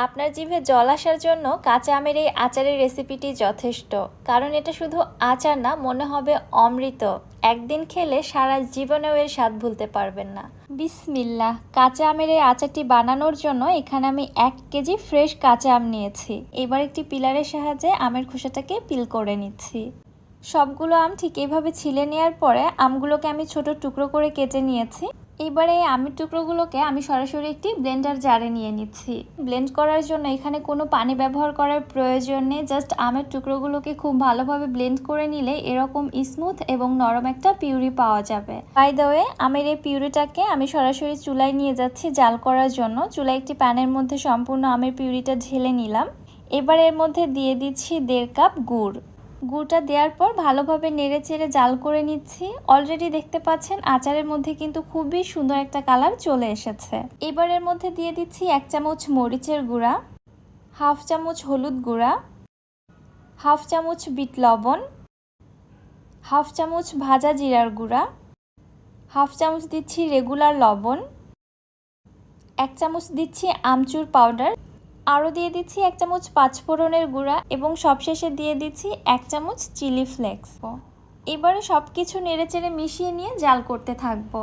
আপনার জিভে জল আসার জন্য কাঁচা আমের এই আচারের রেসিপিটি যথেষ্ট। কারণ এটা শুধু আচার না, মনে হবে অমৃত। একদিন খেলে সারা জীবনেও এর স্বাদ ভুলতে পারবেন না। বিসমিল্লাহ। কাঁচা আমের এই আচারটি বানানোর জন্য এখানে আমি 1 কেজি ফ্রেশ কাঁচা আম নিয়েছি। এবার একটি পিলারের সাহায্যে আমের খোসাটাকে পিল করে নিচ্ছি। সবগুলো আম ঠিক এইভাবে ছিলে নেওয়ার পরে আমগুলোকে আমি ছোট টুকরো করে কেটে নিয়েছি। এবারে এই আমের টুকরোগুলোকে আমি সরাসরি একটি ব্লেন্ডার জারে নিয়ে নিচ্ছি। ব্লেন্ড করার জন্য এখানে কোনো পানি ব্যবহার করার প্রয়োজন নেই। জাস্ট আমের টুকরোগুলোকে খুব ভালোভাবে ব্লেন্ড করে নিলে এরকম স্মুথ এবং নরম একটা পিউরি পাওয়া যাবে। বাই দ্য ওয়ে, আমের এই পিউরিটাকে আমি সরাসরি চুলায় নিয়ে যাচ্ছি জাল করার জন্য। চুলায় একটি প্যানের মধ্যে সম্পূর্ণ আমের পিউরিটা ঢেলে নিলাম। এবার এর মধ্যে দিয়ে দিচ্ছি 1.5 কাপ গুড়। গুড়টা দেওয়ার পর ভালোভাবে নেড়ে চেড়ে জাল করে নিচ্ছি। অলরেডি দেখতে পাচ্ছেন আচারের মধ্যে কিন্তু খুবই সুন্দর একটা কালার চলে এসেছে। এবার এর মধ্যে দিয়ে দিচ্ছি 1 চামচ মরিচের গুঁড়া, 1/2 চামচ হলুদ গুঁড়া, 1/2 চামচ বিট লবণ, 1/2 চামচ ভাজা জিরার গুঁড়া, 1/2 চামচ দিচ্ছি রেগুলার লবণ, 1 চামচ দিচ্ছি আমচুর পাউডার, আরও দিয়ে দিচ্ছি 1 চামচ পাঁচফোড়নের গুঁড়া এবং সবশেষে দিয়ে দিচ্ছি 1 চামচ চিলি ফ্লেক্স। এবারে সব কিছু নেড়েচেড়ে মিশিয়ে নিয়ে জাল করতে থাকবো।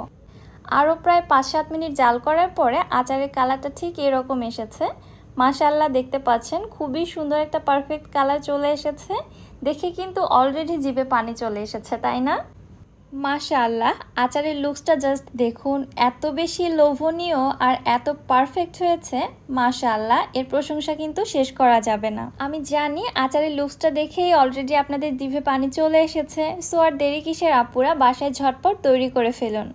আরও প্রায় 5-7 মিনিট জাল করার পরে আচারের কালারটা ঠিক এরকম এসেছে। মাশাআল্লাহ, দেখতে পাচ্ছেন খুবই সুন্দর একটা পারফেক্ট কালার চলে এসেছে। দেখে কিন্তু অলরেডি জিভে পানি চলে এসেছে, তাই না? মাশাআল্লাহ, আচারের লুকসটা জাস্ট দেখুন, এত বেশি লোভনীয় আর এত পারফেক্ট হয়েছে। মাশাআল্লাহ, এর প্রশংসা কিন্তু শেষ করা যাবে না। আমি জানি আচারের লুকসটা দেখেই অলরেডি আপনাদের জিভে পানি চলে এসেছে। সো আর দেরি কিসের আপুরা, বাসায় ঝটপট তৈরি করে ফেলুন।